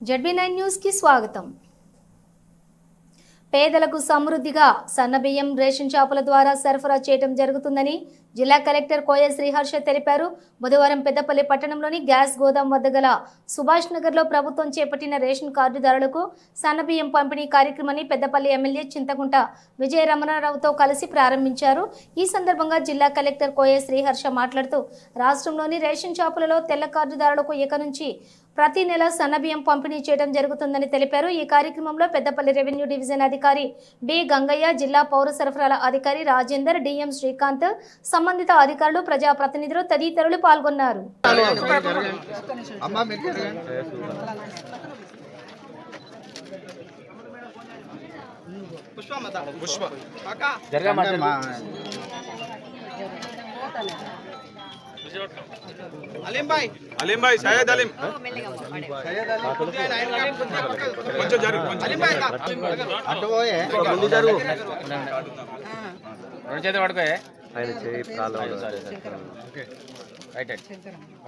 ZB9 news కి స్వాగతం. పేదలకు సమృద్ధిగా సన్నబియ్యం రేషన్ షాపుల ద్వారా సరఫరా చేయడం జరుగుతుందని జిల్లా కలెక్టర్ కోయ శ్రీహర్ష తెలిపారు. బుధవారం పెద్దపల్లి పట్టణంలోని గ్యాస్ గోదాం వద్ద గల సుభాష్ నగర్లో ప్రభుత్వం చేపట్టిన రేషన్ కార్డుదారులకు సన్నబియ్యం పంపిణీ కార్యక్రమాన్ని పెద్దపల్లి ఎమ్మెల్యే చింతకుంట విజయ రమణారావుతో కలిసి ప్రారంభించారు. ఈ సందర్భంగా జిల్లా కలెక్టర్ కోయ శ్రీహర్ష మాట్లాడుతూ రాష్ట్రంలోని రేషన్ షాపులలో తెల్ల కార్డుదారులకు ఇక నుంచి ప్రతి నెల సన్నబియ్యం పంపిణీ చేయడం జరుగుతుందని తెలిపారు. ఈ కార్యక్రమంలో పెద్దపల్లి రెవెన్యూ డివిజన్ అధికారి బి గంగయ్య, జిల్లా పౌర సరఫరాల అధికారి రాజేందర్, డిఎం శ్రీకాంత్, సంబంధిత అధికారులు, ప్రజాప్రతినిధులు తదితరులు పాల్గొన్నారు. अलीम भाई शायद अलीम కొంచెం జరుగు అలీం భాయ్ అటు పోయే ముందు జరుగు రెండు చేతులు పట్టుకో ఆయన చేయి ప్రాబ్లం సరే ఓకే రైట్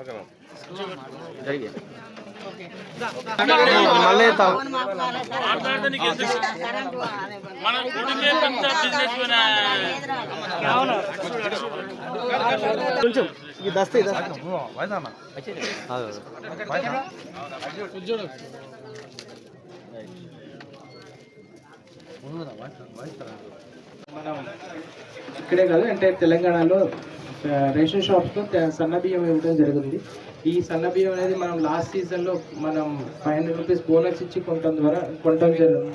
ఓకే బాబు జరిగే మళ్ళీ తావు మాట్లాడడానికి మన గుడికే పెద్ద బిజినెస్ అవును కొంచెం ये दस्ते वायदा ना మనం ఇక్కడే కాదు అంటే తెలంగాణలో రేషన్ షాప్స్లో సన్న బియ్యం ఇవ్వడం జరిగింది. ఈ సన్న బియ్యం అనేది మనం లాస్ట్ సీజన్లో మనం 500 రూపీస్ బోనస్ ఇచ్చి కొనటం జరిగింది.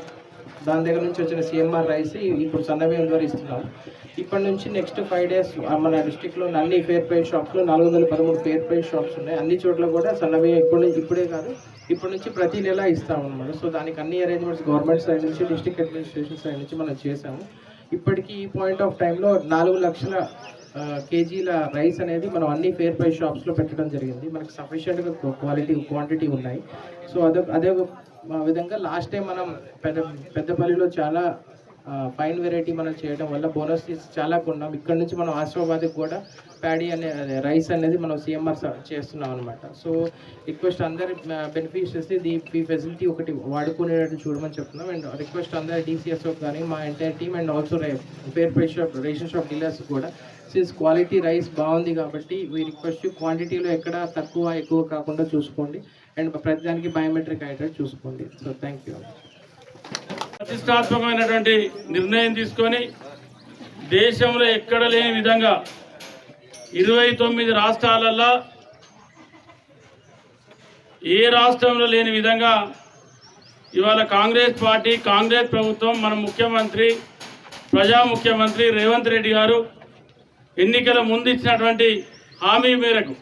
దాని దగ్గర నుంచి వచ్చిన CMR రైస్ ఇప్పుడు సన్న బియ్యం ద్వారా ఇస్తున్నాం. ఇప్పటి నుంచి నెక్స్ట్ 5 days మన డిస్ట్రిక్ట్లో అన్ని ఫేర్ ప్రైస్ షాప్స్లో 413 ఫేర్ ప్రైస్ షాప్స్ ఉన్నాయి. అన్ని చోట్ల కూడా సన్న బియ్యం ఇప్పుడే కాదు ఇప్పటి నుంచి ప్రతి నెల ఇస్తాం అన్నమాట. సో దానికి అన్ని అరేంజ్మెంట్స్ గవర్నమెంట్ సైడ్ నుంచి, డిస్ట్రిక్ట్ అడ్మినిస్ట్రేషన్ సైడ్ నుంచి మనం చేసాము. ఇప్పటికీ ఈ పాయింట్ ఆఫ్ టైంలో 4 లక్షల కేజీల రైస్ అనేది మనం అన్ని ఫేర్ ప్రైస్ షాప్స్లో పెట్టడం జరిగింది. మనకు సఫిషియెంట్గా క్వాంటిటీ ఉన్నాయి. సో అదే విధంగా లాస్ట్ టైం మనం పెద్దపల్లిలో చాలా ఫైన్ వెరైటీ మనం చేయడం వల్ల బోనస్ చాలా కొన్నాం. ఇక్కడ నుంచి మనం ఆసిఫాబాద్కి కూడా ప్యాడీ అనే రైస్ అనేది మనం CMR చేస్తున్నాం అనమాట. సో రిక్వెస్ట్ అందరి బెనిఫిషియర్స్ ఈ ఫెసిలిటీ ఒకటి వాడుకునేటట్టు చూడమని చెప్తున్నాం. అండ్ రిక్వెస్ట్ అందరి DCSO కానీ మా entire team and also fair price shop ration shop dealers కూడా సిన్స్ క్వాలిటీ రైస్ బాగుంది కాబట్టి వీ రిక్వెస్ట్ క్వాంటిటీలో ఎక్కడ ఎక్కువ కాకుండా చూసుకోండి. అండ్ ప్రతిదానికి బయోమెట్రిక్ అయ్యేటట్టు చూసుకోండి. So thank you. ప్రతిష్టాత్మకమైనటువంటి నిర్ణయం తీసుకొని దేశంలో ఎక్కడ లేని విధంగా 29 రాష్ట్రాలలో ఏ రాష్ట్రంలో లేని విధంగా ఇవాళ కాంగ్రెస్ పార్టీ, కాంగ్రెస్ ప్రభుత్వం, మన ముఖ్యమంత్రి, ప్రజా ముఖ్యమంత్రి రేవంత్ రెడ్డి గారు ఎన్నికల ముందు ఇచ్చినటువంటి హామీ మేరకు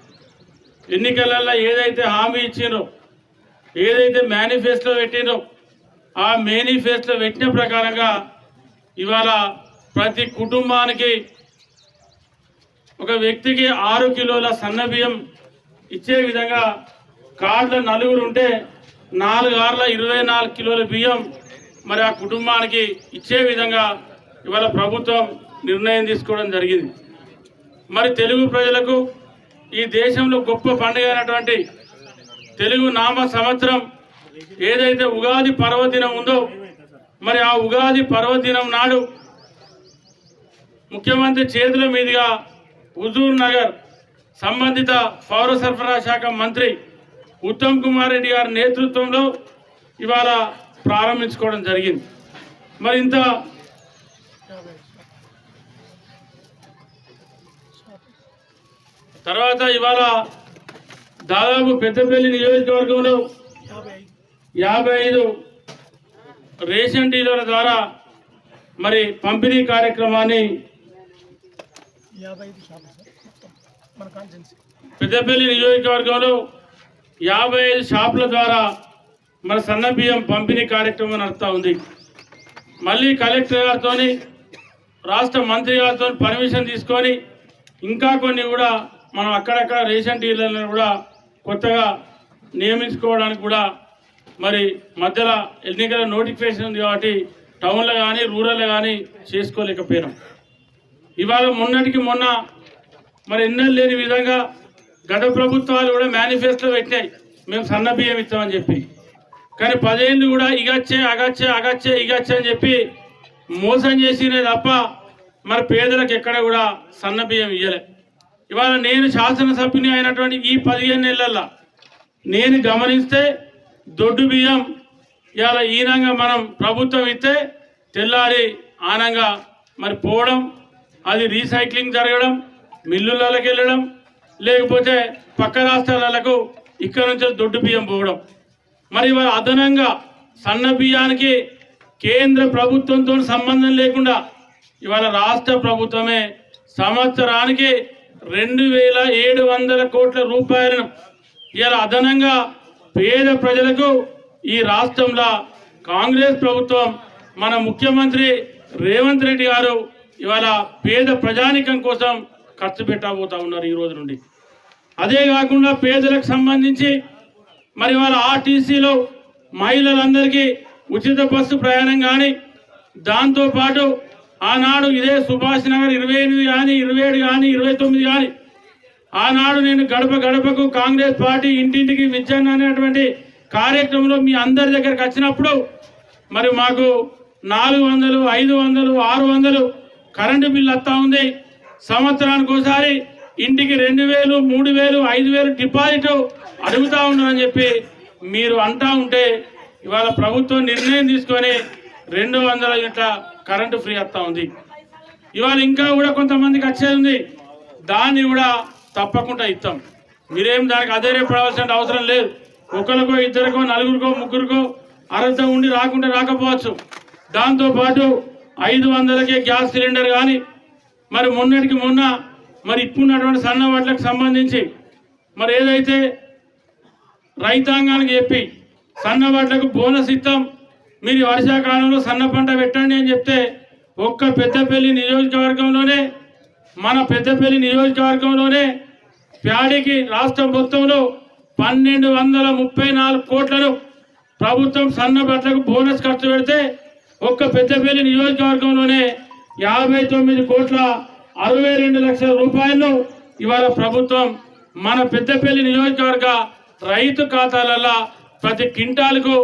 ఎన్నికలలో ఏదైతే హామీ ఇచ్చినో, ఏదైతే మేనిఫెస్టో పెట్టినో ఆ మేనిఫెస్టో పెట్టిన ప్రకారంగా ఇవాళ ప్రతి కుటుంబానికి ఒక వ్యక్తికి 6 కిలోల సన్నబియ్యం ఇచ్చే విధంగా కార్డులో 4 ఉంటే 4 ఆర్ల 24 కిలోల బియ్యం మరి ఆ కుటుంబానికి ఇచ్చే విధంగా ఇవాళ ప్రభుత్వం నిర్ణయం తీసుకోవడం జరిగింది. మరి తెలుగు ప్రజలకు ఈ దేశంలో గొప్ప పండుగ అయినటువంటి తెలుగు నామ సంవత్సరం ఏదైతే ఉగాది పర్వదినం ఉందో మరి ఆ ఉగాది పర్వదినం నాడు ముఖ్యమంత్రి చేతుల మీదుగా హుజూర్ నగర్ సంబంధిత పౌర సరఫరా శాఖ మంత్రి ఉత్తమ్ కుమార్ రెడ్డి గారి నేతృత్వంలో ఇవాళ ప్రారంభించుకోవడం జరిగింది. మరి ఇంత తర్వాత ఇవాళ దాదాపు పెద్దపల్లి నియోజకవర్గంలో 55 రేషన్ డీలర్ల ద్వారా మరి పంపిణీ కార్యక్రమాన్ని పెద్దపల్లి నియోజకవర్గంలో 55 షాపుల ద్వారా మన సన్నబియ్యం పంపిణీ కార్యక్రమం నడుస్తూ ఉంది. మళ్ళీ కలెక్టర్ గారితో, రాష్ట్ర మంత్రి గారితో పర్మిషన్ తీసుకొని ఇంకా కొన్ని కూడా మనం అక్కడక్కడ రేషన్ డీలర్లను కూడా కొత్తగా నియమించుకోవడానికి కూడా మరి మధ్యలో ఎన్నికల నోటిఫికేషన్ ఉంది కాబట్టి టౌన్లో కానీ రూరల్లో కానీ చేసుకోలేకపోయినాం. ఇవాళ మొన్నటికి మొన్న మరి ఎన్నెళ్ళు లేని విధంగా గత ప్రభుత్వాలు కూడా మేనిఫెస్టో పెట్టినాయి, మేము సన్న బియ్యం ఇస్తామని చెప్పి. కానీ 10 ఏళ్ళు కూడా ఇగచ్చే అని చెప్పి మోసం చేసినే తప్ప మరి పేదలకు ఎక్కడ కూడా సన్న బియ్యం ఇయ్యలే. ఇవాళ నేను శాసనసభ్యుని అయినటువంటి ఈ 15 నెలల్లో నేను గమనిస్తే దొడ్డు బియ్యం ఇవాళ ఈనంగా మనం ప్రభుత్వం ఇస్తే తెల్లారి ఆనంగా మరి పోవడం, అది రీసైక్లింగ్ జరగడం, మిల్లులకి వెళ్ళడం, లేకపోతే పక్క రాష్ట్రాలకు ఇక్కడ నుంచి దొడ్డు బియ్యం పోవడం. మరి ఇవాళ అదనంగా సన్న బియ్యానికి కేంద్ర ప్రభుత్వంతో సంబంధం లేకుండా ఇవాళ రాష్ట్ర ప్రభుత్వమే సంవత్సరానికి 2700 కోట్ల రూపాయలను ఇవాళ అదనంగా పేద ప్రజలకు ఈ రాష్ట్రంలో కాంగ్రెస్ ప్రభుత్వం మన ముఖ్యమంత్రి రేవంత్ రెడ్డి గారు ఇవాళ పేద ప్రజానికం కోసం ఖర్చు పెట్టబోతా ఉన్నారు ఈ రోజు నుండి. అదే కాకుండా పేదలకు సంబంధించి మరి ఇవాళ ఆర్టీసీలో మహిళలందరికీ ఉచిత బస్సు ప్రయాణం కానీ, దాంతోపాటు ఆనాడు ఇదే సుభాష్ నగర్ 28 కానీ 27 కానీ 29 కానీ ఆనాడు నేను గడప గడపకు కాంగ్రెస్ పార్టీ ఇంటింటికి విద్యను అనేటువంటి కార్యక్రమంలో మీ అందరి దగ్గరకు వచ్చినప్పుడు మరి మాకు 400, 500, 600 కరెంటు బిల్లు వస్తూ ఉంది. సంవత్సరానికి ఒకసారి ఇంటికి 2000, 3000, 5000 డిపాజిట్ అడుగుతూ ఉన్నారని చెప్పి మీరు అంటా ఉంటే ఇవాళ ప్రభుత్వం నిర్ణయం తీసుకొని 200 యూనిట్ల కరెంటు ఫ్రీ వస్తూ ఉంది. ఇవాళ ఇంకా కూడా కొంతమందికి వచ్చేది ఉంది, దాన్ని కూడా తప్పకుండా ఇస్తాం. మీరేం దానికి అధైర్యపడవలసిన అవసరం లేదు. ఒకరికో ఇద్దరికో నలుగురికో ముగ్గురికో అర్హత ఉండి రాకుండా రాకపోవచ్చు. దాంతోపాటు 500కే గ్యాస్ సిలిండర్ కానీ, మరి మొన్నటికి మొన్న మరి ఇప్పుడున్నటువంటి సన్న వడ్లకు సంబంధించి మరి ఏదైతే రైతాంగానికి చెప్పి సన్న వడ్లకు బోనస్ ఇస్తాం, మీరు వర్షాకాలంలో సన్న పంట పెట్టండి అని చెప్తే ఒక్క పెద్దపల్లి నియోజకవర్గంలోనే మన పెద్దపల్లి నియోజకవర్గంలోనే ప్యాడీకి రాష్ట్రం మొత్తంలో 1234 కోట్లను ప్రభుత్వం సన్న బట్టలకు బోనస్ ఖర్చు పెడితే ఒక్క పెద్దపల్లి నియోజకవర్గంలోనే 59,62 లక్షల రూపాయలను ఇవాళ ప్రభుత్వం మన పెద్దపల్లి నియోజకవర్గ రైతు ఖాతాలలో ప్రతి క్వింటాలకు